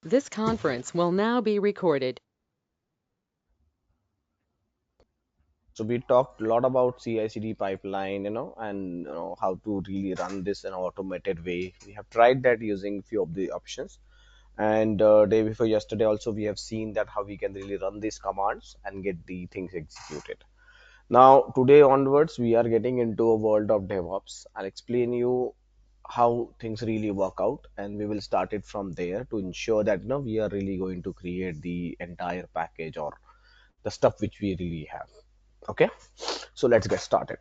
This conference will now be recorded. So we talked a lot about CI/CD pipeline, and how to really run this in an automated way. We have tried that using few of the options. And day before yesterday also we have seen that how we can really run these commands and get the things executed. Now today onwards we are getting into a world of DevOps. I'll explain you how things really work out, and we will start it from there to ensure that we are really going to create the entire package or the stuff which we really have. Okay, so let's get started.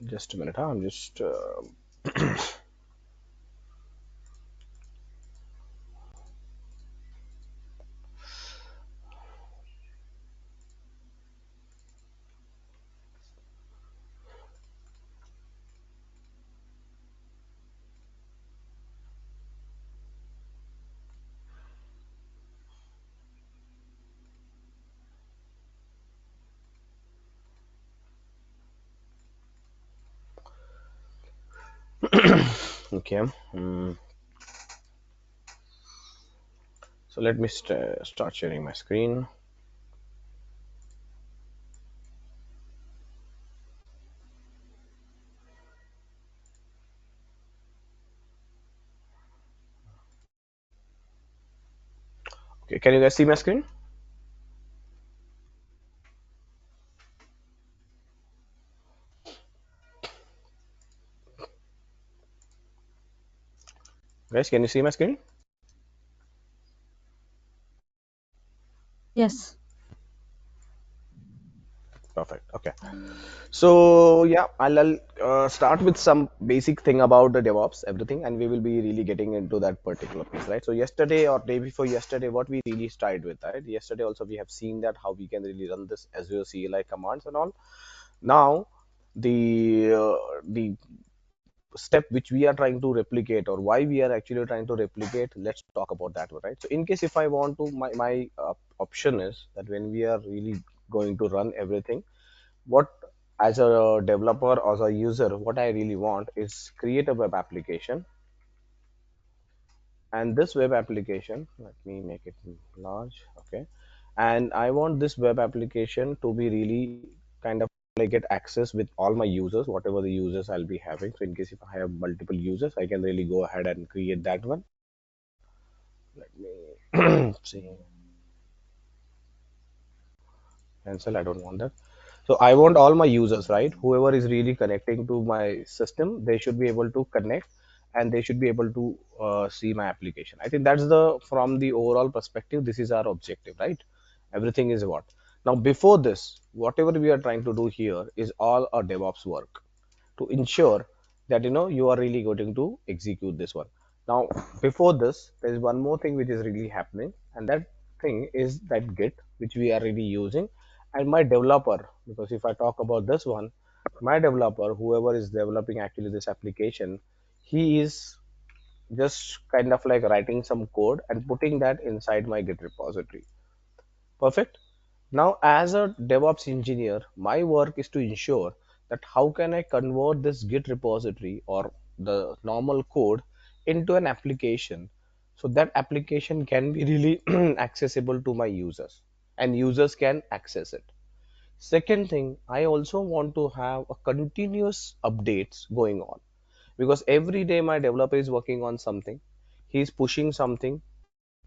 Just a minute, huh? I'm just okay. So let me start sharing my screen. Okay, can you guys see my screen? Guys, can you see my screen? Yes. Perfect. Okay. So yeah, I'll start with some basic thing about the DevOps, everything, and we will be really getting into that particular piece, right? So yesterday or day before yesterday, what we really started with, right? Yesterday also we have seen that how we can really run this Azure CLI commands and all. Now the step which we are trying to replicate, or why we are actually trying to replicate, let's talk about that one, right? So in case if I want to, my option is that when we are really going to run everything, what, as a developer or as a user, what I really want is create a web application. And this web application, let me make it large. Okay, and I want this web application to be really kind of like get access with all my users, whatever the users I'll be having. So in case if I have multiple users, I can really go ahead and create that one. Let me see. Cancel, I don't want that. So I want all my users, right? Whoever is really connecting to my system, they should be able to connect, and they should be able to see my application. I think that's the, from the overall perspective, this is our objective, right? Everything is what. Now, before this, whatever we are trying to do here is all a DevOps work to ensure that you are really going to execute this one. Now before this, there is one more thing which is really happening, and that thing is that Git, which we are really using. And my developer, because if I talk about this one, my developer, whoever is developing actually this application, he is just kind of like writing some code and putting that inside my Git repository. Perfect. Now, as a DevOps engineer, my work is to ensure that how can I convert this Git repository or the normal code into an application, so that application can be really accessible to my users and users can access it. Second thing, I also want to have a continuous updates going on, because every day my developer is working on something, he's pushing something,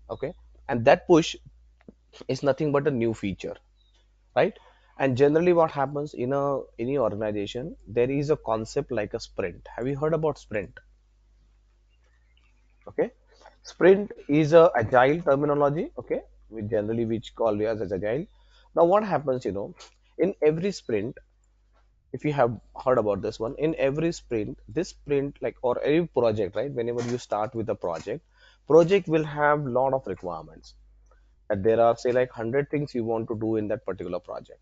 okay, and that push is nothing but a new feature, right? And generally what happens in a any organization, there is a concept like a sprint. Have you heard about sprint? Okay, sprint is a agile terminology, okay, we generally which call it as agile. Now what happens, in every sprint, If you have heard about this one, in every sprint, this sprint, like, or every project, right? Whenever you start with a project will have lot of requirements, that there are, say, like 100 things you want to do in that particular project.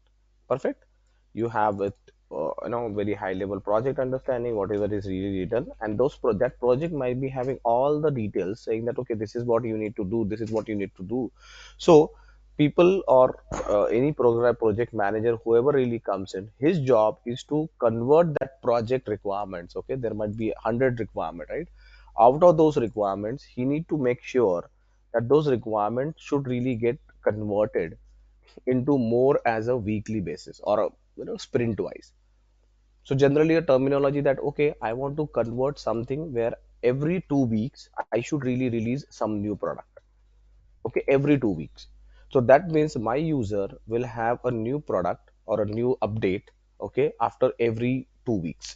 Perfect. You have it, very high level project understanding, whatever is really written, and that project might be having all the details saying that, okay, this is what you need to do, this is what you need to do. So people, or any program project manager, whoever really comes in, his job is to convert that project requirements. Okay, there might be 100 requirement, right? Out of those requirements, he need to make sure that those requirements should really get converted into more as a weekly basis, or a, sprint wise. So generally a terminology that, okay, I want to convert something where every 2 weeks I should really release some new product. Okay, every 2 weeks. So that means my user will have a new product or a new update, okay, after every 2 weeks.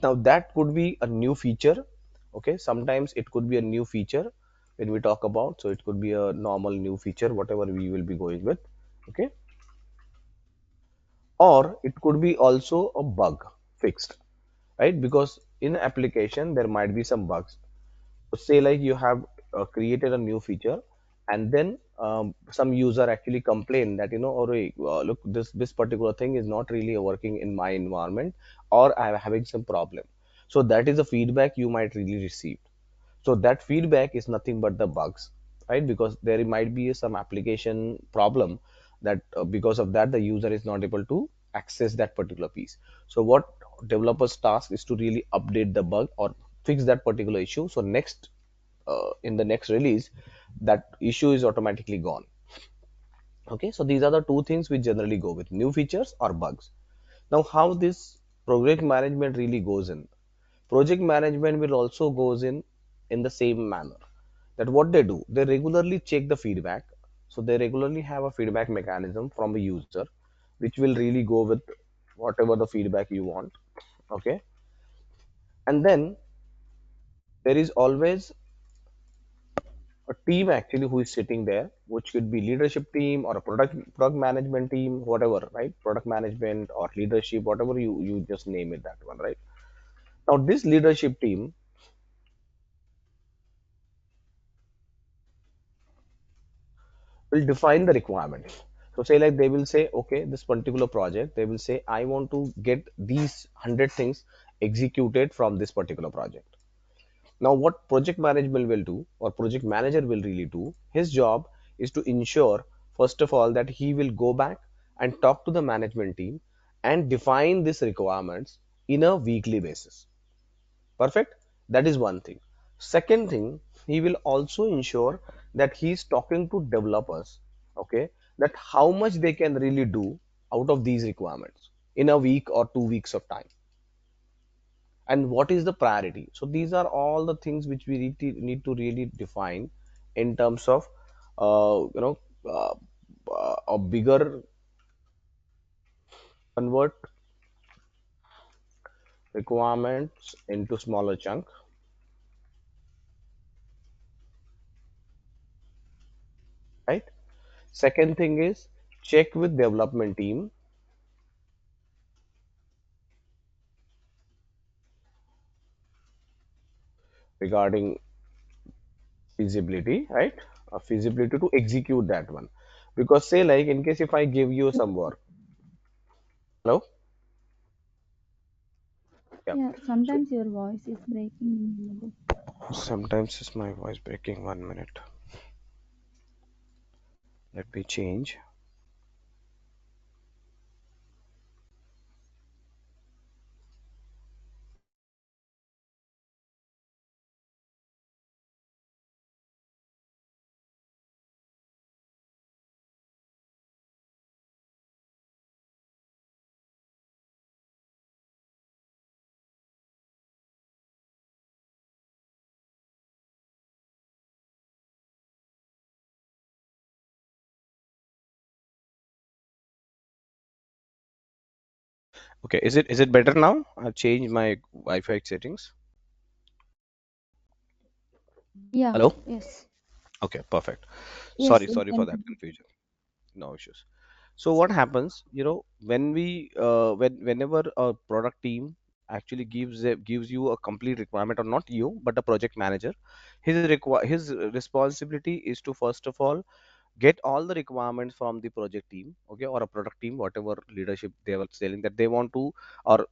Now that could be a new feature. Okay, sometimes it could be a new feature when we talk about, so it could be a normal new feature, whatever we will be going with. Okay, or it could be also a bug fixed, right? Because in application there might be some bugs. So say like you have created a new feature, and then some user actually complain that, or look, this particular thing is not really working in my environment, or I am having some problem. So that is a feedback you might really receive. So that feedback is nothing but the bugs, right? Because there might be some application problem, that because of that the user is not able to access that particular piece. So what developers task is to really update the bug or fix that particular issue, so next in the next release, that issue is automatically gone. Okay, so these are the two things we generally go with: new features or bugs. Now how this project management really goes in, project management will also goes in the same manner, that what they do, they regularly check the feedback. So they regularly have a feedback mechanism from a user, which will really go with whatever the feedback you want. Okay, and then there is always a team actually who is sitting there, which could be leadership team or a product management team, whatever, right? Product management or leadership, whatever you just name it, that one, right? Now this leadership team will define the requirements. So say like they will say, okay, this particular project, they will say, I want to get these 100 things executed from this particular project. Now what project management will do, or project manager will really do, his job is to ensure, first of all, that he will go back and talk to the management team and define these requirements in a weekly basis. Perfect. That is one thing. Second thing, he will also ensure that he is talking to developers, okay, that how much they can really do out of these requirements in a week or 2 weeks of time, and what is the priority. So these are all the things which we need to really define in terms of uh, you know uh, a bigger, convert requirements into smaller chunk, right? Second thing is check with development team regarding feasibility, right? A feasibility to execute that one. Because say like in case if I give you some work, hello, yeah. Yeah, So sometimes your voice is breaking in the middle. sometimes is my voice breaking. 1 minute. Let me change. Okay, is it better now? I've changed my Wi-Fi settings. Yeah, Hello. yes, Okay, perfect. yes, Sorry, you sorry for can that continue. confusion. No issues. So what happens, whenever a product team actually gives you a complete requirement, or not you, but the project manager, his responsibility is to first of all get all the requirements from the project team, okay, or a product team, whatever leadership they were selling that they want to, or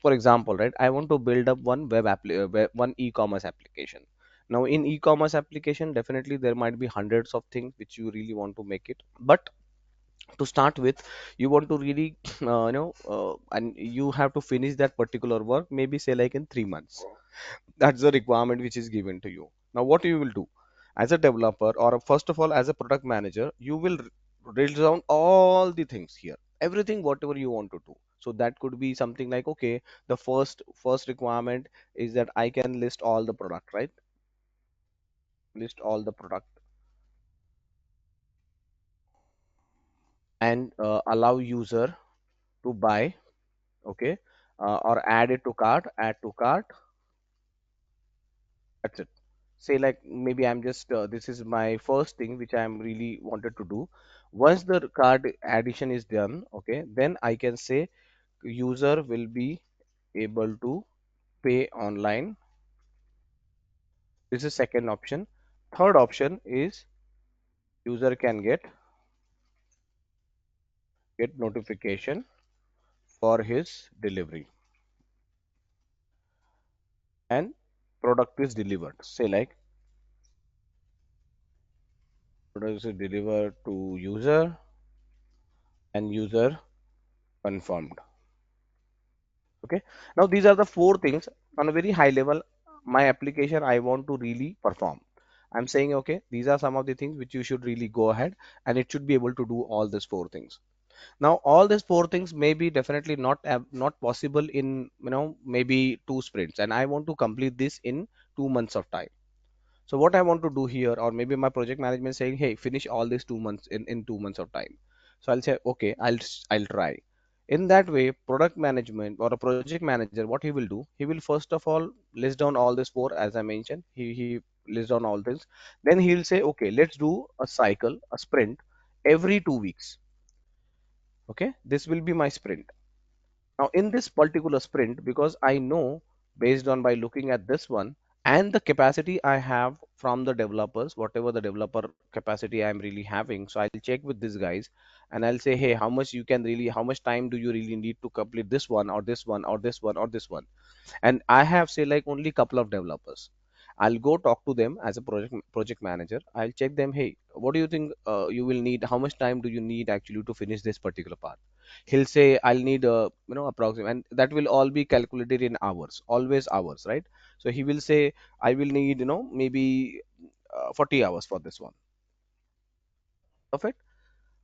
for example, right, I want to build up one e-commerce application. Now in e-commerce application, definitely there might be hundreds of things which you really want to make it, but to start with, you want to really and you have to finish that particular work, maybe say like in 3 months. That's the requirement which is given to you. Now what you will do as a developer, or first of all as a product manager, you will drill down all the things here, everything whatever you want to do. So that could be something like, okay, the first requirement is that I can list all the product, right? List all the product and allow user to buy, okay, or add it to cart, add to cart. That's it. Say like maybe I'm just this is my first thing which I'm really wanted to do. Once the card addition is done, okay, then I can say user will be able to pay online. This is second option. Third option is user can get notification for his delivery, and product is delivered. Say like product is delivered to user and user confirmed. Okay, now these are the four things on a very high level, my application I want to really perform. I'm saying, okay, these are some of the things which you should really go ahead, and it should be able to do all these four things. Now all these four things may be definitely not possible in, maybe 2 sprints, and I want to complete this in 2 months of time. So what I want to do here, or maybe my project management saying, hey, finish all these 2 months in 2 months of time. So I'll say, okay, I'll try. In that way, product management or a project manager, what he will do, he will first of all list down all these four, as I mentioned. He lists down all things. Then he'll say, okay, let's do a cycle, a sprint every 2 weeks. Okay, this will be my sprint. Now, in this particular sprint, because I know based on by looking at this one and the capacity I have from the developers, whatever the developer capacity I'm really having, so I'll check with these guys and I'll say, hey, how much time do you really need to complete this one or this one or this one or this one? And I have say like only couple of developers. I'll go talk to them as a project manager. I'll check them, hey, what do you think you will need, how much time do you need actually to finish this particular part? He'll say I'll need approximate, and that will all be calculated in hours, always hours, right? So he will say I will need maybe 40 hours for this one. Perfect.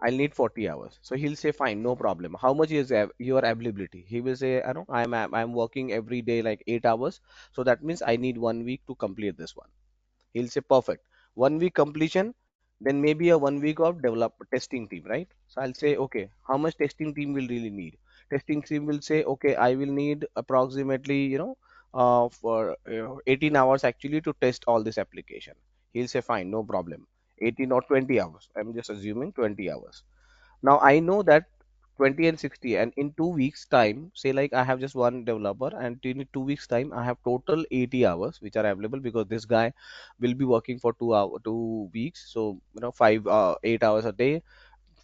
I'll need 40 hours. So he'll say, fine, no problem. How much is your availability? He will say, I know I'm working every day like 8 hours. So that means I need 1 week to complete this one. He'll say, perfect. 1 week completion, then maybe a 1 week of develop testing team, right? So I'll say, okay, how much testing team will really need? Testing team will say, okay, I will need approximately, for 18 hours actually to test all this application. He'll say, fine, no problem. 18 or 20 hours. I'm just assuming 20 hours. Now I know that 20 and 60, and in 2 weeks time, say like I have just one developer, and in 2 weeks time I have total 80 hours which are available, because this guy will be working for 2 weeks. So 8 hours a day,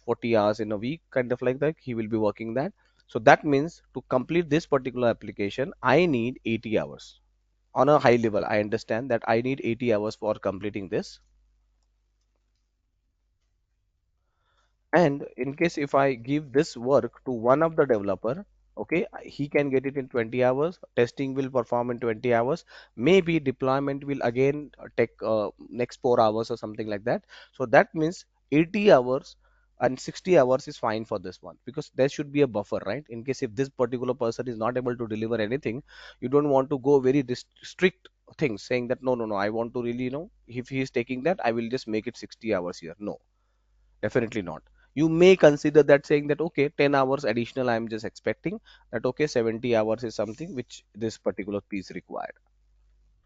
40 hours in a week, kind of like that he will be working that. So that means to complete this particular application I need 80 hours. On a high level, I understand that I need 80 hours for completing this. And in case if I give this work to one of the developer, okay, he can get it in 20 hours, testing will perform in 20 hours, maybe deployment will again take next 4 hours or something like that. So that means 80 hours and 60 hours is fine for this one, because there should be a buffer, right? In case if this particular person is not able to deliver anything, you don't want to go very strict things saying that no, no, no, I want to really, if he is taking that, I will just make it 60 hours here. No, definitely not. You may consider that saying that okay, 10 hours additional I'm just expecting, that okay, 70 hours is something which this particular piece required.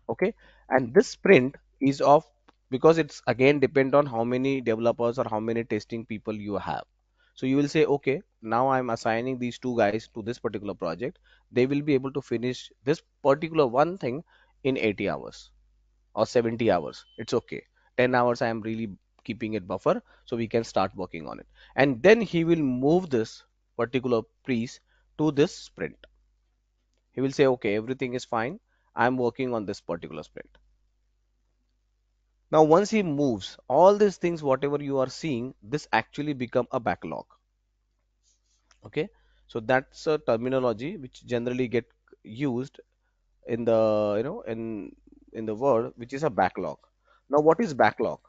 Okay, and this sprint is of, because it's again depend on how many developers or how many testing people you have. So you will say, okay, now I'm assigning these two guys to this particular project. They will be able to finish this particular one thing in 80 hours or 70 hours. It's okay. 10 hours I am really keeping it buffer so we can start working on it. And then he will move this particular piece to this sprint. He will say, okay, everything is fine. I'm working on this particular sprint. Now, once he moves all these things, whatever you are seeing, this actually become a backlog. Okay. So that's a terminology which generally get used in the, in the word, which is a backlog. Now, what is backlog?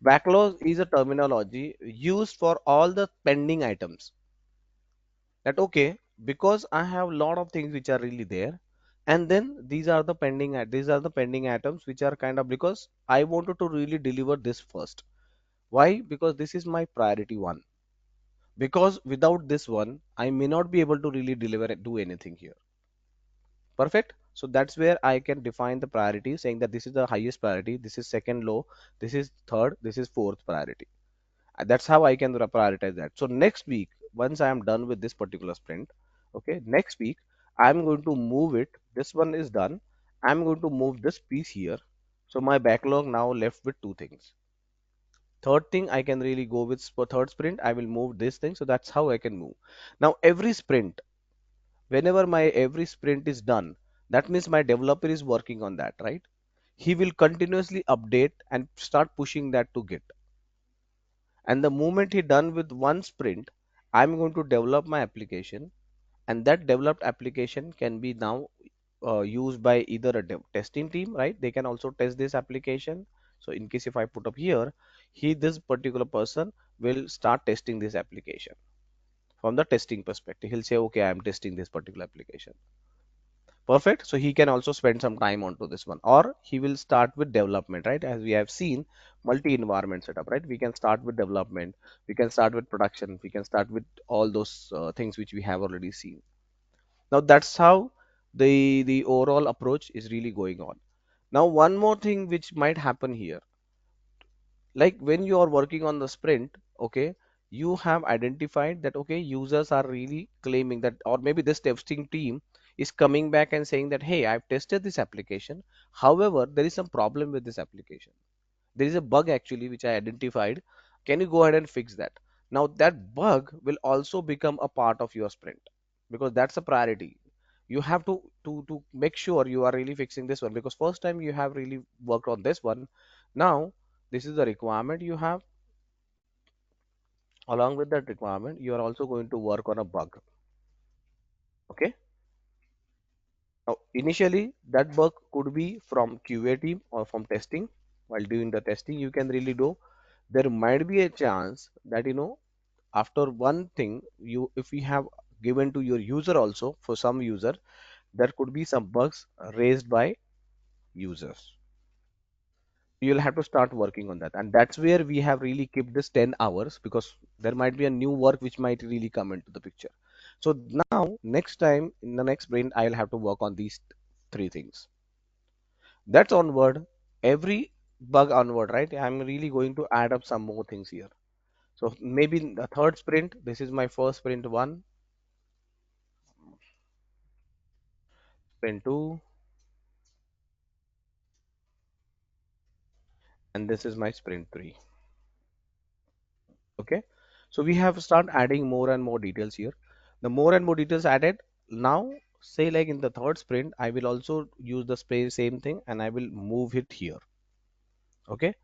Backlog is a terminology used for all the pending items. That okay, because I have a lot of things which are really there, and then these are the pending items which are kind of because I wanted to really deliver this first. Why? Because this is my priority one. Because without this one, I may not be able to really deliver and do anything here. Perfect. So that's where I can define the priority, saying that this is the highest priority, this is second low, this is third, this is fourth priority. That's how I can prioritize that. So next week, once I am done with this particular sprint, okay, next week I'm going to move it. This one is done. I'm going to move this piece here. So my backlog now left with two things. Third thing I can really go with for third sprint, I will move this thing. So that's how I can move. Now every sprint, whenever my every sprint is done, that means my developer is working on that, right? He will continuously update and start pushing that to Git. And the moment he done with one sprint, I'm going to develop my application, and that developed application can be now used by either a testing team, right? They can also test this application. So in case if I put up here, this particular person will start testing this application from the testing perspective. He'll say, okay, I'm testing this particular application. Perfect. So he can also spend some time onto this one, or he will start with development, right? As we have seen, multi-environment setup, right? We can start with development, we can start with production, we can start with all those things which we have already seen. Now that's how the overall approach is really going on. Now one more thing which might happen here, like when you are working on the sprint, okay, you have identified that okay, users are really claiming that, or maybe this testing team is coming back and saying that hey, I've tested this application, however there is some problem with this application, there is a bug actually which I identified, can you go ahead and fix that? Now that bug will also become a part of your sprint because that's a priority. You have to make sure you are really fixing this one because first time you have really worked on this one. Now this is the requirement you have. Along with that requirement, you are also going to work on a bug. Okay. Now initially that bug could be from QA team or from testing. While doing the testing, you can really do. There might be a chance that after one thing, you if we have given to your user also, for some user there could be some bugs raised by users. You'll have to start working on that, and that's where we have really kept this 10 hours because there might be a new work which might really come into the picture. So now next time in the next sprint I'll have to work on these three things. That's onward. Every bug onward, right? I'm really going to add up some more things here. So maybe in the third sprint, this is my first sprint one, sprint two, and this is my sprint three. Okay. So we have start adding more and more details here. The more and more details added, now say like in the third sprint, I will also use the same thing and I will move it here. Okay.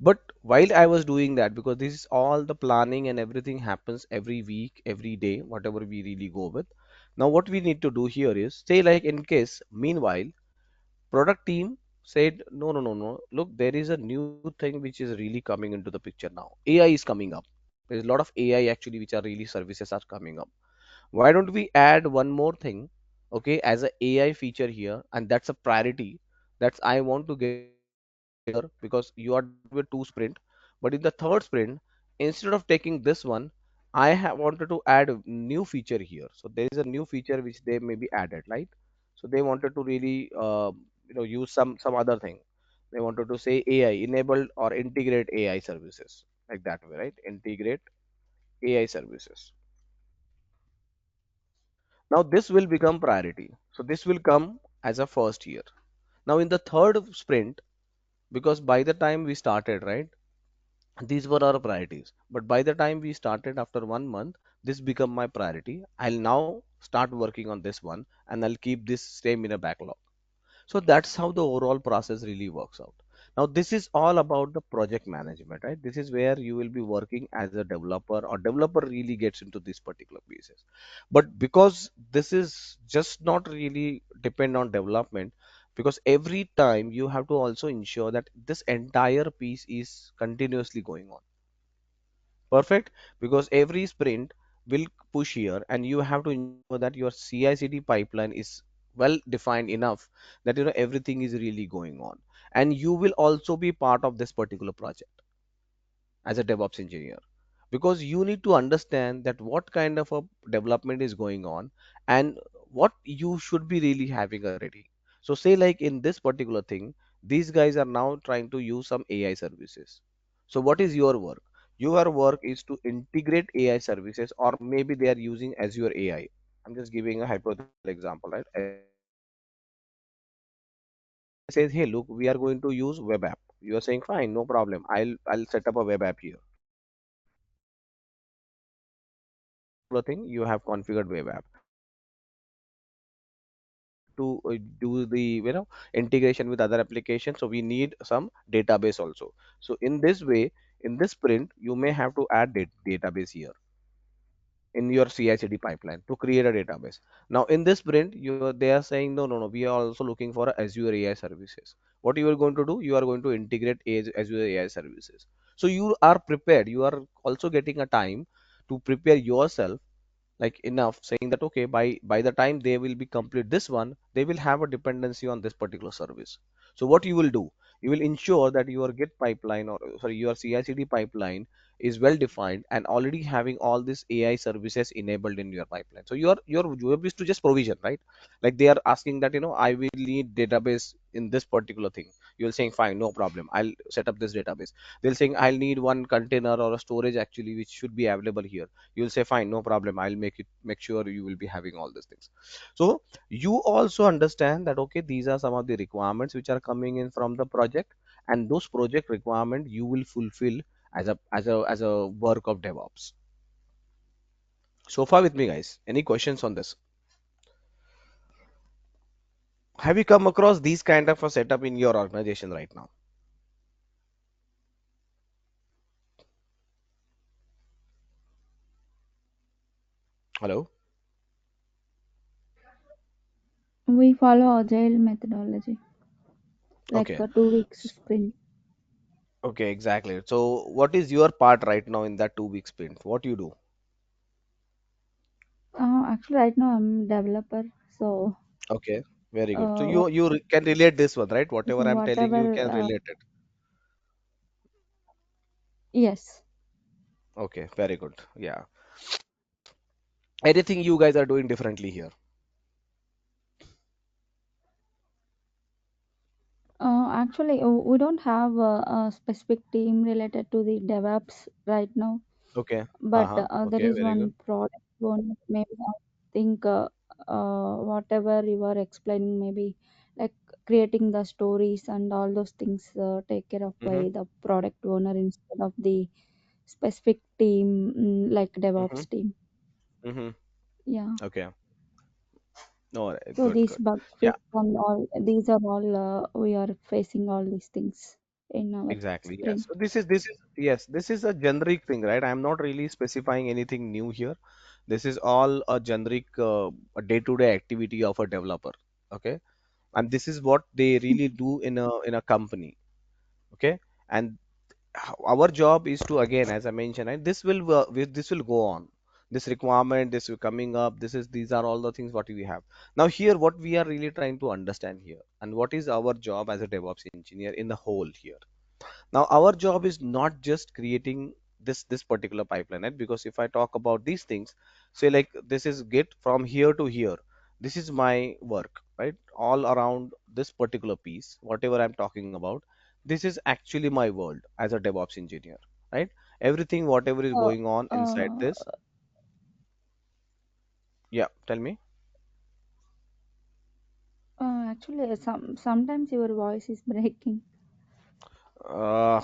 But while I was doing that, because this is all the planning and everything happens every week, every day, whatever we really go with. Now what we need to do here is say like in case, meanwhile, product team said, no, no, no, no. Look, there is a new thing which is really coming into the picture now. AI is coming up. There's a lot of AI actually, which are really services are coming up. Why don't we add one more thing, okay, as a AI feature here, and that's a priority. That's I want to get here because you are done with two sprint. But in the third sprint, instead of taking this one, I have wanted to add a new feature here. So there is a new feature which they may be added, right? So they wanted to really use some other thing. They wanted to say AI enabled or integrate AI services like that way, right? Integrate AI services. Now this will become priority. So this will come as a first year. Now in the third sprint, because by the time we started, right, these were our priorities. But by the time we started after 1 month, this become my priority. I'll now start working on this one and I'll keep this same in a backlog. So that's how the overall process really works out. Now, this is all about the project management, right? This is where you will be working as a developer, or developer really gets into these particular pieces. But because this is just not really depend on development, because every time you have to also ensure that this entire piece is continuously going on. Perfect, because every sprint will push here, and you have to ensure that your CI/CD pipeline is well defined enough that everything is really going on, and you will also be part of this particular project as a DevOps engineer, because you need to understand that what kind of a development is going on and what you should be really having already. So say like in this particular thing, these guys are now trying to use some AI services. So what is your work? Your work is to integrate AI services, or maybe they are using Azure AI. I'm just giving a hypothetical example, right? Azure AI says, hey, look, we are going to use web app. You are saying, fine, no problem. I'll set up a web app here. Thing you have configured web app. To do the integration with other applications, so we need some database also. So in this way, in this sprint you may have to add database here in your CI/CD pipeline to create a database. Now in this sprint, they are saying, no, no, no, we are also looking for Azure AI services. What you are going to do? You are going to integrate Azure AI services. So you are prepared. You are also getting a time to prepare yourself, like enough, saying that okay, by the time they will be complete this one, they will have a dependency on this particular service. So what you will do, you will ensure that your git pipeline, or sorry, your CI/CD pipeline is well defined and already having all these AI services enabled in your pipeline. So your job is to just provision, right? Like they are asking that I will need database in this particular thing. You're saying fine, no problem, I'll set up this database. They'll saying I'll need one container or a storage actually which should be available here. You'll say fine, no problem, I'll make sure you will be having all these things. So you also understand that okay, these are some of the requirements which are coming in from the project, and those project requirement you will fulfill as a work of DevOps. So far with me, guys, any questions on this? Have you come across these kind of a setup in your organization right now? Hello. We follow agile methodology, like Okay. a 2 weeks sprint. Okay, exactly. So what is your part right now in that 2 week sprint? What you do? Actually, right now I'm developer, so Okay, very good. So uh, you can relate this one, right? so Whatever I'm telling you, you whatever. can relate it. Yes. Okay, very good. Yeah. Anything you guys are doing differently here? Actually, we don't have a specific team related to the DevOps right now, Okay. but Uh-huh. there Okay, is very good. one product one. Maybe I think whatever you are explaining, maybe like creating the stories and all those things take care of Mm-hmm. by the product owner instead of the specific team, like Mm-hmm. DevOps team. Mm-hmm. Yeah. Okay. No, So good, these good. bug Yeah, fix and all these are all we are facing all these things in our exactly. Yes. sprint. So this is yes, this is a generic thing, right? I'm not really specifying anything new here. This is all a generic a day-to-day activity of a developer. Okay. And this is what they really do in a company. Okay. And our job is to, again, as I mentioned, right, this will go on, this requirement, this will coming up, these are all the things what we have. Now here what we are really trying to understand here, and what is our job as a DevOps engineer in the whole here. Now our job is not just creating this particular pipeline, right? Because if I talk about these things, say like this is git from here to here, this is my work, right? All around this particular piece, whatever I'm talking about, this is actually my world as a DevOps engineer, right? Everything whatever is Uh, going on inside uh, this. Yeah, tell me. Actually, sometimes your voice is breaking.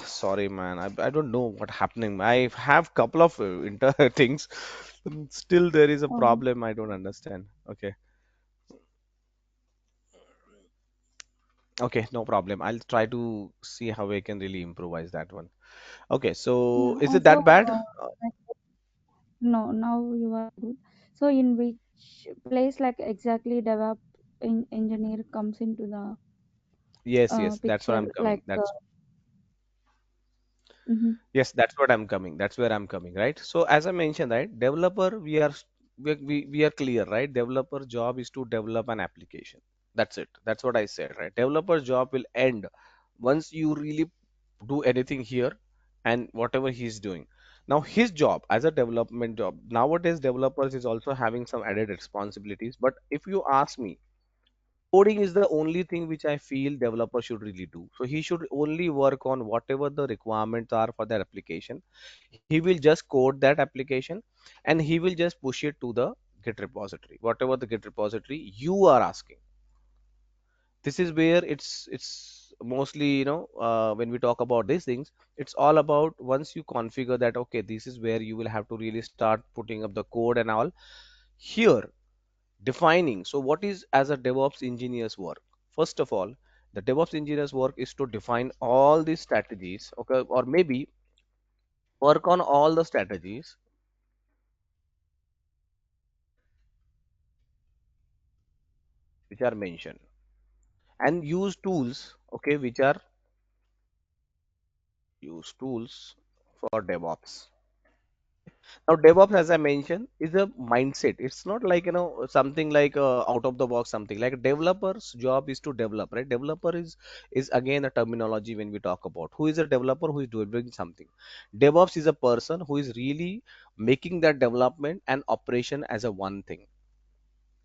Sorry, man. I don't know what happening. I have couple of inter things. Still, there is a Oh, problem. I don't understand. Okay. Okay, no problem. I'll try to see how I can really improvise that one. Okay, so yeah. is it Also, that bad? like, no, now you are good. So, in which place, like exactly, DevOps engineer comes into the Yes, yes, that's where I'm picture? coming. That's Mhm. Yes, that's what I'm coming. That's where I'm coming, right? So as I mentioned, right, developer, we are clear, right? Developer job is to develop an application. That's it. That's what I said, right? Developer job will end once you really do anything here and whatever he's doing. Now his job as a development job, nowadays developers is also having some added responsibilities. But if you ask me, coding is the only thing which I feel developer should really do. So he should only work on whatever the requirements are for that application. He will just code that application and he will just push it to the Git repository, whatever the Git repository you are asking. This is where it's mostly, when we talk about these things, it's all about once you configure that, okay, this is where you will have to really start putting up the code and all. Here defining, so what is as a DevOps engineer's work? First of all, the DevOps engineer's work is to define all these strategies, okay, or maybe work on all the strategies which are mentioned and use tools, okay, which are use tools for DevOps. Now, DevOps, as I mentioned, is a mindset. It's not like, something like out of the box something. Like a developer's job is to develop, right? Developer is again a terminology when we talk about who is a developer who is doing something. DevOps is a person who is really making that development and operation as a one thing,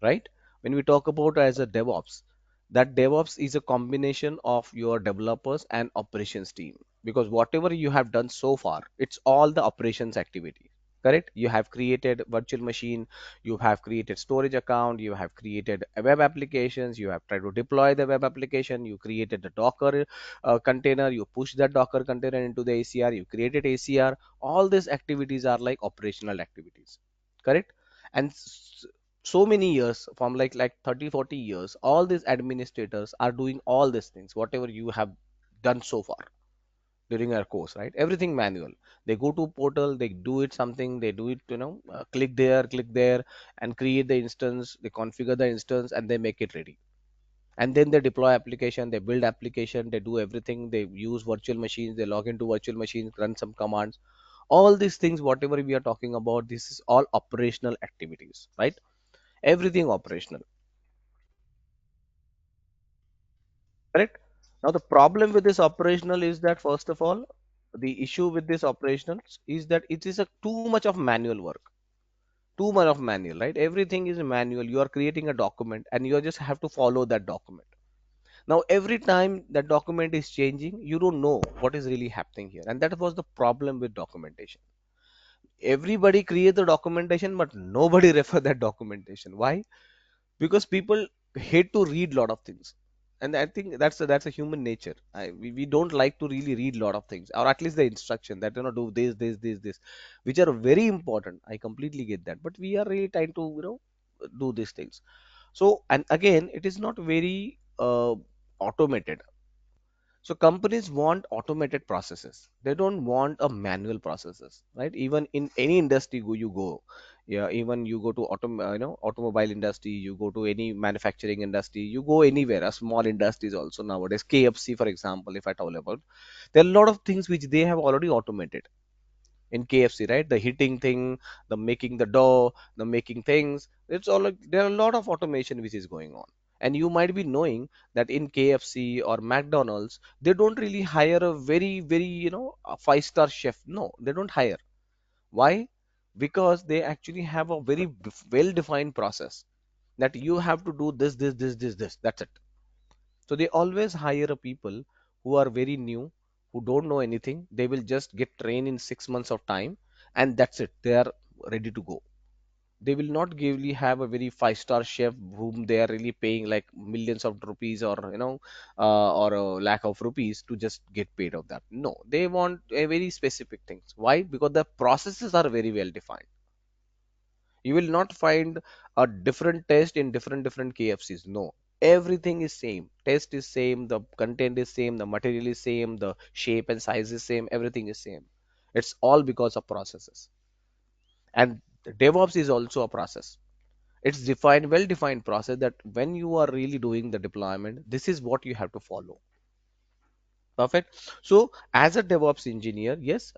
right? When we talk about as a DevOps, that DevOps is a combination of your developers and operations team, because whatever you have done so far, it's all the operations activity. Correct? You have created virtual machine, you have created storage account, you have created a web applications, you have tried to deploy the web application, you created the Docker container, you push that Docker container into the ACR, you created ACR. All these activities are like operational activities. Correct? And so many years, from like 30 40 years, all these administrators are doing all these things whatever you have done so far during our course, right? Everything manual. They go to portal, they do it something, they do it, click there and create the instance, they configure the instance and they make it ready. And then they deploy application, they build application, they do everything, they use virtual machines, they log into virtual machines, run some commands. All these things whatever we are talking about, this is all operational activities, right? Everything operational. Correct? Now, the problem with this operational is that, first of all, the issue with this operationals is that it is a too much of manual work, too much of manual, right? Everything is manual. You are creating a document and you just have to follow that document. Now, every time that document is changing, you don't know what is really happening here. And that was the problem with documentation. Everybody create the documentation, but nobody refer that documentation. Why? Because people hate to read lot of things, and I think that's a human nature. We don't like to really read lot of things, or at least the instruction that, do this, which are very important. I completely get that, but we are really trying to, do these things. So, and again, it is not very automated. So companies want automated processes. They don't want a manual processes, right? Even in any industry you go, yeah, even you go to automobile industry, you go to any manufacturing industry, you go anywhere, a small industries also nowadays. KFC, for example, if I talk about, there are a lot of things which they have already automated in KFC, right? The heating thing, the making the dough, the making things. It's all like there are a lot of automation which is going on. And you might be knowing that in KFC or McDonald's, they don't really hire a very, very, a five-star chef. No, they don't hire. Why? Because they actually have a very well-defined process that you have to do this. That's it. So they always hire a people who are very new, who don't know anything. They will just get trained in 6 months of time, and that's it. They are ready to go. They will not really have a very five-star chef whom they are really paying like millions of rupees, or or a lakh of rupees to just get paid of that. No, they want a very specific things. Why? Because the processes are very well defined. You will not find a different taste in different KFCs. No, everything is same. Taste is same, the content is same, the material is same, the shape and size is same, everything is same. It's all because of processes. And DevOps is also a process. It's defined, well defined process, that when you are really doing the deployment, this is what you have to follow. Perfect. So as a DevOps engineer, yes,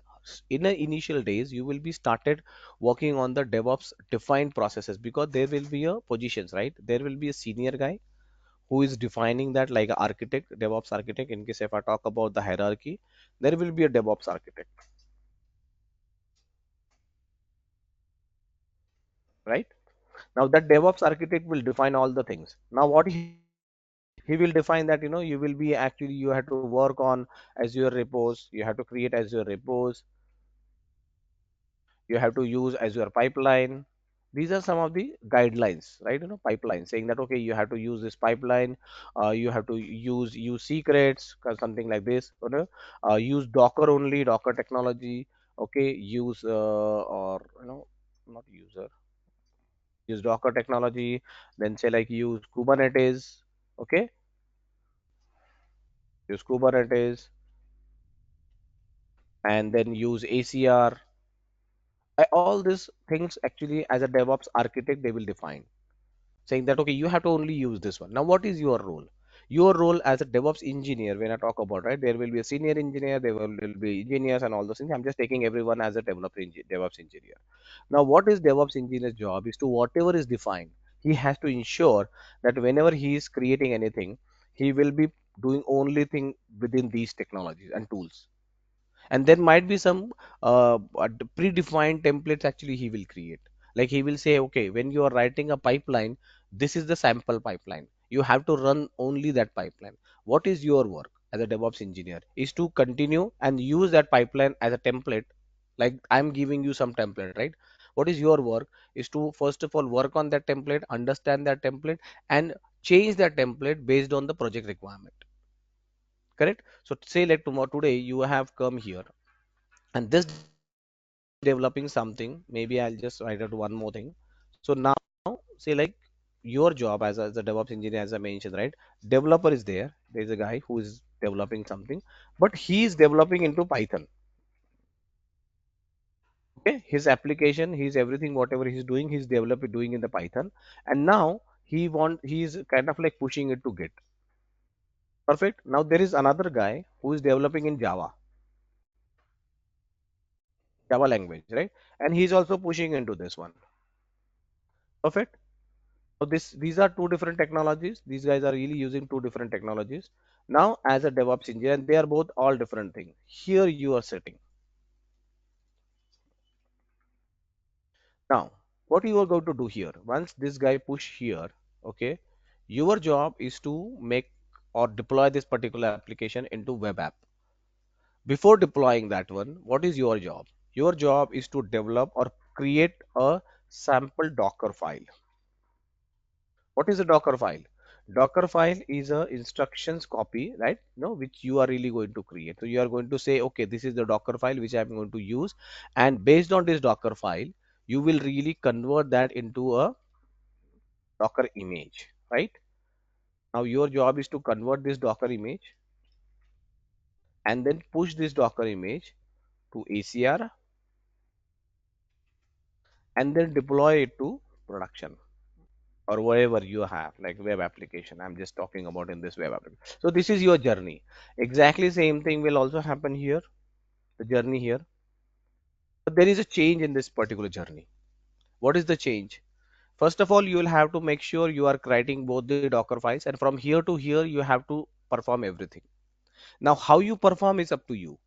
in the initial days, you will be started working on the DevOps defined processes, because there will be a positions, right? There will be a senior guy who is defining that, like an architect, DevOps architect. In case if I talk about the hierarchy, there will be a DevOps architect, right? Now that DevOps architect will define all the things. Now what he will define that, you will be actually, you have to work on Azure repos, you have to create Azure repos, you have to use Azure pipeline. These are some of the guidelines, right? Pipeline saying that, okay, you have to use this pipeline, you have to use secrets, something like this, use Docker only, Docker technology. Okay, use or not user, use Docker technology. Then say like use Kubernetes. Okay, use Kubernetes, and then use ACR. All these things actually, as a DevOps architect, they will define, saying that, okay, you have to only use this one. Now, what is your role? Your role as a DevOps engineer, when I talk about, right, there will be a senior engineer, there will be engineers, and all those things. I'm just taking everyone as a DevOps engineer. Now, what is DevOps engineer's job is to, whatever is defined, he has to ensure that whenever he is creating anything, he will be doing only thing within these technologies and tools. And there might be some predefined templates actually he will create. Like he will say, okay, when you are writing a pipeline, this is the sample pipeline, you have to run only that pipeline. What is your work as a DevOps engineer is to continue and use that pipeline as a template. Like I'm giving you some template, right? What is your work is to first of all work on that template, understand that template, and change that template based on the project requirement. Correct? So say like tomorrow, today you have come here, and this developing something. Maybe I'll just write out one more thing. So now, say like your job as a DevOps engineer, as I mentioned, right? Developer is there. There's a guy who is developing something, but he is developing into Python. Okay, his application, his everything, whatever he's doing, he's developing doing in the Python, and now he's kind of like pushing it to Git. Perfect. Now there is another guy who is developing in Java language, right? And he's also pushing into this one. Perfect. So these are two different technologies. These guys are really using two different technologies. Now, as a DevOps engineer, and they are both all different things. Here you are sitting. Now, what you are going to do here? Once this guy push here, okay, your job is to make or deploy this particular application into web app. Before deploying that one, what is your job? Your job is to develop or create a sample Docker file. What is a Docker file? Docker file is a instructions copy, right? Which you are really going to create. So you are going to say, okay, this is the Docker file which I'm going to use, and based on this Docker file, you will really convert that into a Docker image, right? Now your job is to convert this Docker image and then push this Docker image to ACR and then deploy it to production, or wherever you have like web application. I'm just talking about in this web application. So this is your journey. Exactly same thing will also happen here, the journey here. But there is a change in this particular journey. What is the change? First of all, you will have to make sure you are creating both the Docker files, and from here to here you have to perform everything. Now how you perform is up to you,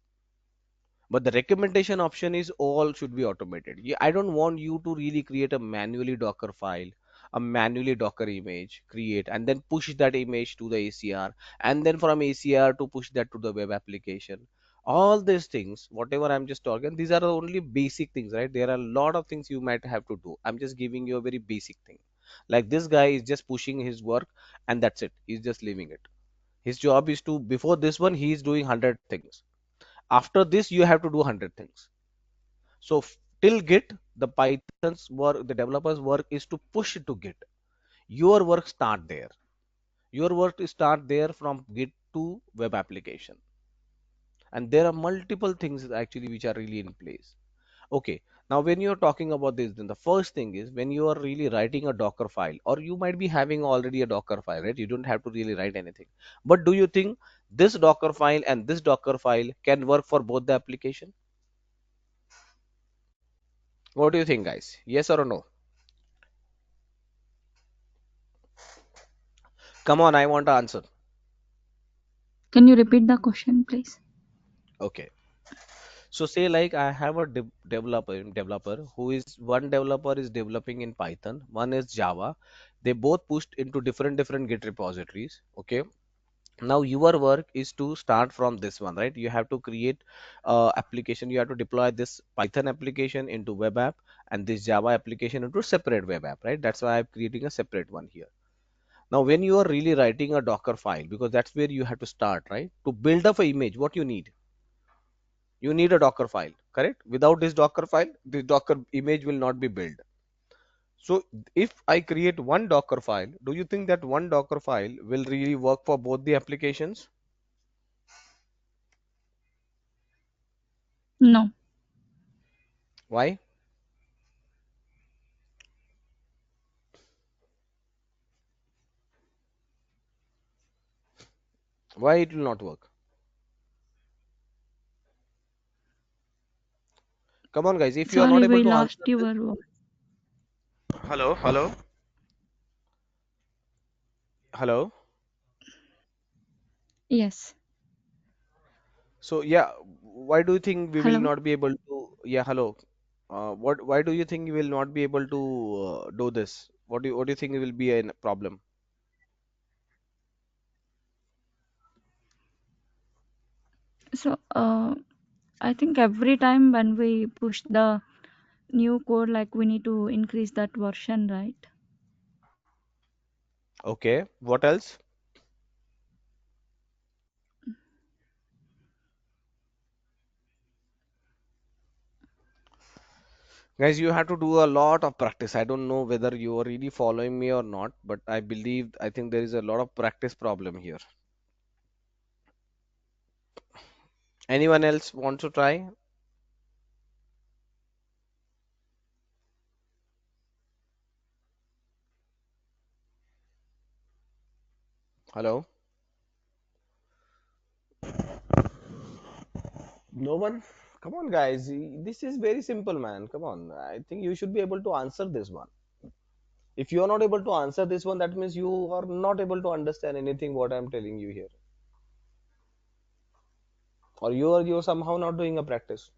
but the recommendation option is all should be automated. I don't want you to really create a manually Docker file, a manually Docker image, create and then push that image to the ACR, and then from ACR to push that to the web application. All these things whatever I'm just talking, these are the only basic things, right? There are a lot of things you might have to do. I'm just giving you a very basic thing. Like this guy is just pushing his work, and that's it, he's just leaving it. His job is to, before this one he is doing 100 things, after this you have to do 100 things. So till git, the python's work, the developer's work is to push it to git. Your work start there. Your work is start there from git to web application. And there are multiple things actually which are really in place. Okay, now when you're talking about this, then the first thing is when you are really writing a Docker file, or you might be having already a Docker file, right? You don't have to really write anything. But do you think this Docker file and this Docker file can work for both the application? What do you think, guys? Yes or no? Come on, I want to answer. Can you repeat the question, please? Okay. So say like I have a developer who is, one developer is developing in Python, one is Java. They both pushed into different Git repositories. Okay. Now your work is to start from this one, right? You have to create application, you have to deploy this Python application into web app, and this Java application into separate web app, right? That's why I'm creating a separate one here. Now when you are really writing a Docker file, because that's where you have to start, right? To build up an image, what you need, you need a Docker file, correct? Without this Docker file, this Docker image will not be built. So if I create one Docker file, do you think that one Docker file will really work for both the applications? No. Why? Why it will not work? Come on, guys. If you are not Sorry, able we to lost answer this, your voice. hello, hello, hello. Yes. So yeah, why do you think we will Hello. not be able to? Yeah, hello. What? Why do you think you will not be able to do this? What do you think will be a problem? So, I think every time when we push the new code, like we need to increase that version, right? Okay. What else? Guys, you have to do a lot of practice. I don't know whether you are really following me or not, but I think there is a lot of practice problem here. Anyone else want to try? Hello? No one? Come on, guys. This is very simple, man. Come on. I think you should be able to answer this one. If you are not able to answer this one, that means you are not able to understand anything what I'm telling you here. Or you're somehow not doing a practice.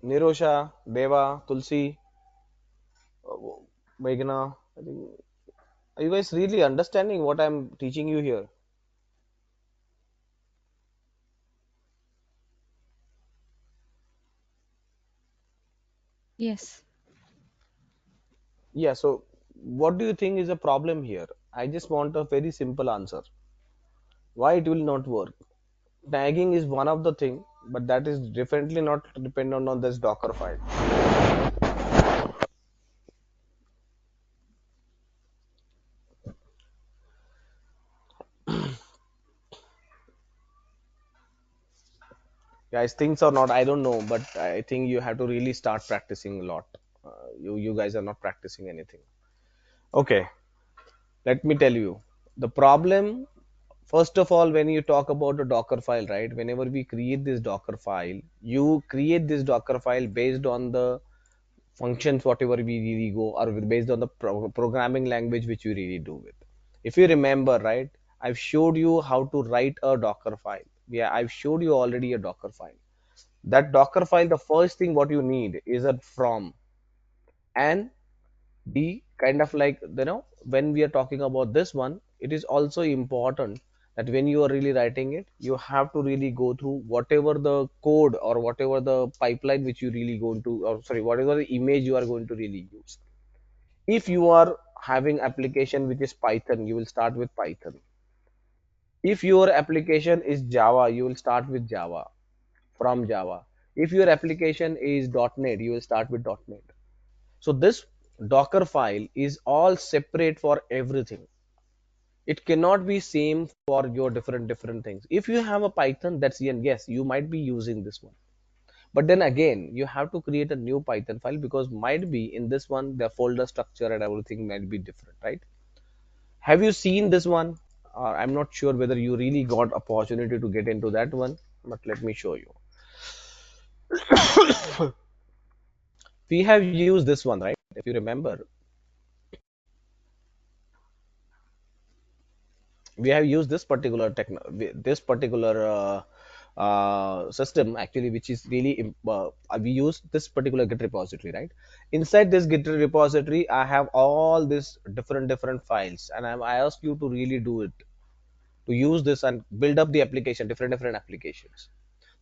Nirosha, Deva, Tulsi, Meghna, I think, are you guys really understanding what I'm teaching you here? Yes. Yeah, so what do you think is a problem here? I just want a very simple answer. Why it will not work? Tagging is one of the thing, but that is definitely not dependent on this Docker file. Guys, things are not, I don't know, but I think you have to really start practicing a lot. You guys are not practicing anything. Okay, let me tell you. The problem, first of all, when you talk about a Docker file, right? Whenever we create this Docker file, you create this Docker file based on the functions whatever we really go, or based on the programming language which you really do with. If you remember, right, I've showed you how to write a Docker file. Yeah, I've showed you already a Docker file. That Docker file, the first thing what you need is a from, and the kind of like, when we are talking about this one, it is also important that when you are really writing it, you have to really go through whatever the code or whatever the pipeline which you really going to, or sorry, whatever the image you are going to really use. If you are having application which is Python, you will start with Python. If your application is Java, you will start with Java, from Java. If your application is .NET, you will start with .NET. So this Docker file is all separate for everything. It cannot be same for your different things. If you have a Python, that's yes, you might be using this one. But then again, you have to create a new Python file because might be in this one the folder structure and everything might be different, right? Have you seen this one? I'm not sure whether you really got opportunity to get into that one, but let me show you. We have used this one, right? If you remember, we have used this particular this particular system actually, which is really we use this particular Git repository, right? Inside this Git repository, I have all these different files, and I ask you to really do it, to use this and build up the application, different applications.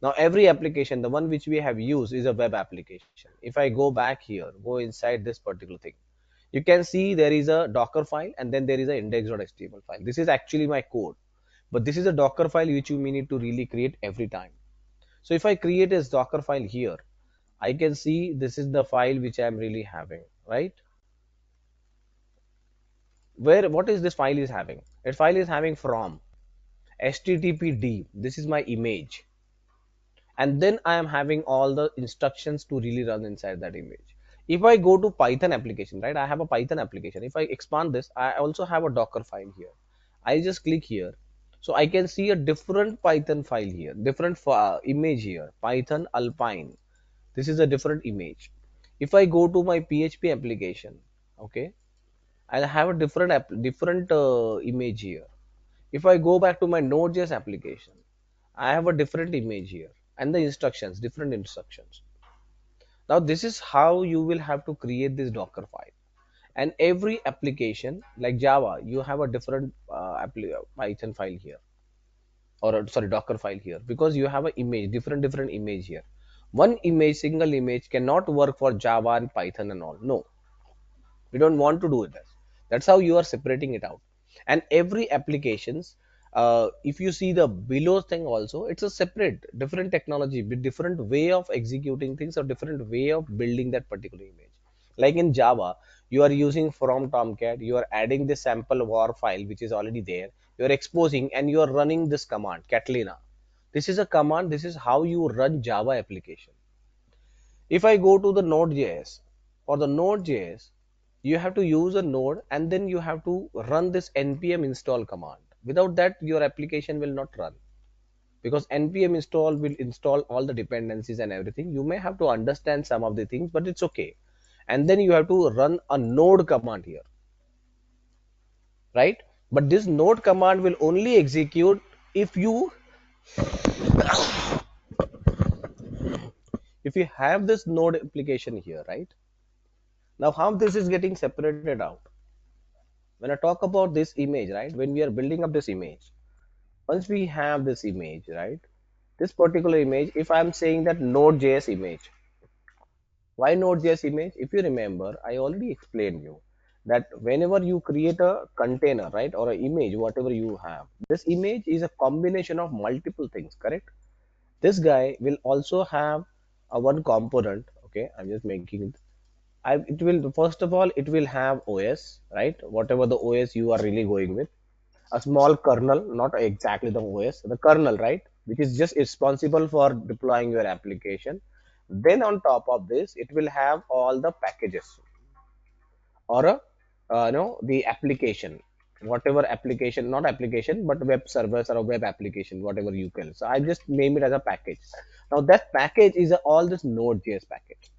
Now every application, the one which we have used is a web application. If I go back here, go inside this particular thing, you can see there is a Docker file and then there is a index.html file. This is actually my code, but this is a Docker file which you need to really create every time. So if I create a Docker file here, I can see this is the file which I am really having, right? Where what is this file is having? That file is having from httpd. This is my image, and then I am having all the instructions to really run inside that image. If I go to Python application, right, I have a Python application. If I expand this, I also have a Docker file here. I just click here, so I can see a different Python file here, different image here, Python Alpine. This is a different image. If I go to my PHP application, okay, I'll have a different image here. If I go back to my Node.js application, I have a different image here, and the instructions, different instructions. Now this is how you will have to create this Docker file. And every application like Java, you have a different Python file here, or sorry, Docker file here, because you have an image, different image here. One image, single image cannot work for Java and Python and all. No, we don't want to do it. That's how you are separating it out. And every applications, if you see the below thing also, it's a separate different technology with different way of executing things or different way of building that particular image. Like in Java, you are using from Tomcat, you are adding the sample war file which is already there, you are exposing and you are running this command Catalina. This is a command, this is how you run Java application. If I go to the Node.js, for the Node.js, you have to use a node and then you have to run this npm install command. Without that, your application will not run, because npm install will install all the dependencies and everything. You may have to understand some of the things, but it's okay. And then you have to run a node command here, right? But this node command will only execute if you have this node application here, right? Now how this is getting separated out? When I talk about this image, right, when we are building up this image, once we have this image, right, this particular image, if I'm saying that node.js image, why node.js image? If you remember, I already explained you that whenever you create a container, right, or an image, whatever you have, this image is a combination of multiple things, correct? This guy will also have a one component. Okay, I'm just making it. It will, first of all, it will have OS, right? Whatever the OS you are really going with, a small kernel, not exactly the OS, the kernel, right? Which is just responsible for deploying your application. Then on top of this, it will have all the packages, or a the application, whatever application, not application, but web servers or a web application, whatever you can. So I just name it as a package. Now that package is all this Node.js package.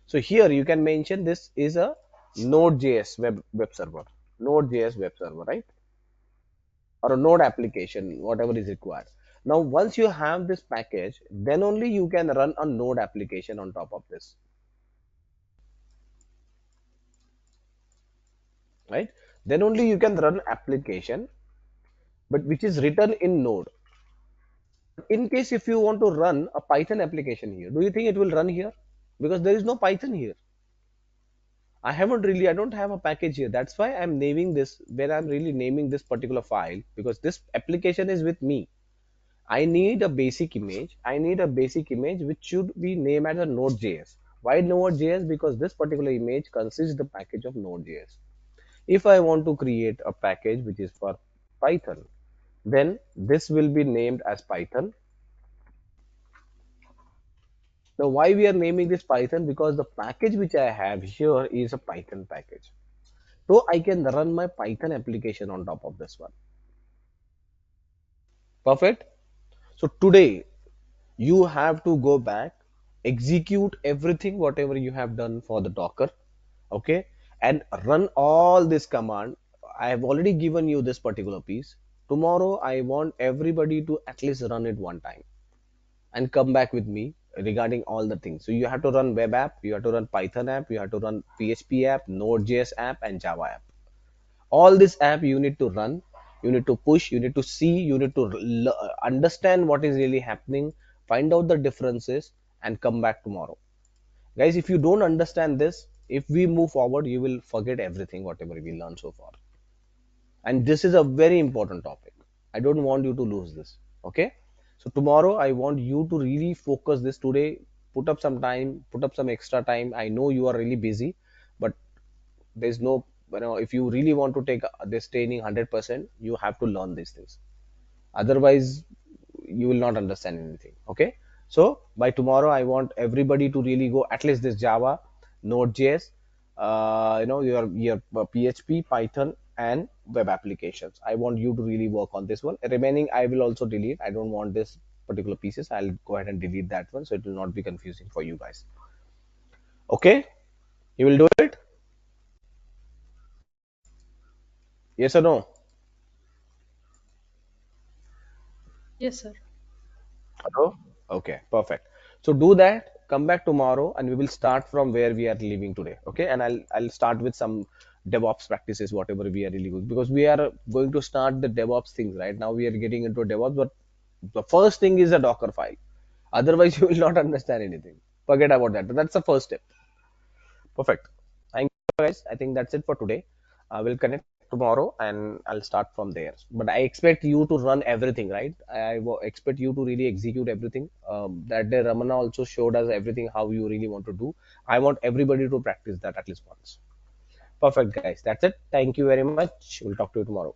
So here you can mention this is a Node.js web server, Node.js web server, right? Or a node application, whatever is required. Now once you have this package, then only you can run a node application on top of this. right? Then only you can run application, but which is written in Node. In case if you want to run a Python application here, do you think it will run here? Because there is no Python here. I don't have a package here. That's why I'm naming this, where I'm really naming this particular file, because this application is with me. I need a basic image. I need a basic image which should be named as a Node.js. Why Node.js? Because this particular image consists the package of Node.js. If I want to create a package which is for Python, then this will be named as Python. Now, why we are naming this Python? Because the package which I have here is a Python package. So I can run my Python application on top of this one. Perfect. So today you have to go back, execute everything, whatever you have done for the Docker, okay, and run all this command. I have already given you this particular piece. Tomorrow I want everybody to at least run it one time and come back with me regarding all the things. So you have to run web app, you have to run Python app, you have to run PHP app, Node.js app, and Java app. All this app you need to run, you need to push, you need to see, you need to understand what is really happening, find out the differences, and come back tomorrow. Guys, if you don't understand this, if we move forward, you will forget everything whatever we learned so far. And this is a very important topic. I don't want you to lose this. Okay, so tomorrow I want you to really focus this. Today put up some time, put up some extra time. I know you are really busy, but there's no, if you really want to take this training 100%, you have to learn these things. Otherwise you will not understand anything. Okay, so by tomorrow I want everybody to really go at least this Java, Node.js, your PHP, Python, and web applications. I want you to really work on this one. Remaining I will also delete. I don't want this particular pieces. I'll go ahead and delete that one, so it will not be confusing for you guys. Okay, you will do it? Yes or no? Yes, sir. Hello? Okay, perfect. So do that. Come back tomorrow, and we will start from where we are leaving today. Okay, and I'll start with some DevOps practices, whatever we are really good, because we are going to start the DevOps things right now. We are getting into DevOps, but the first thing is a Docker file. Otherwise, you will not understand anything. Forget about that. But that's the first step. Perfect. Thank you, guys. I think that's it for today. I will connect tomorrow and I'll start from there. But I expect you to run everything, right? Expect you to really execute everything. That day, Ramana also showed us everything how you really want to do. I want everybody to practice that at least once. Perfect, guys. That's it. Thank you very much. We'll talk to you tomorrow.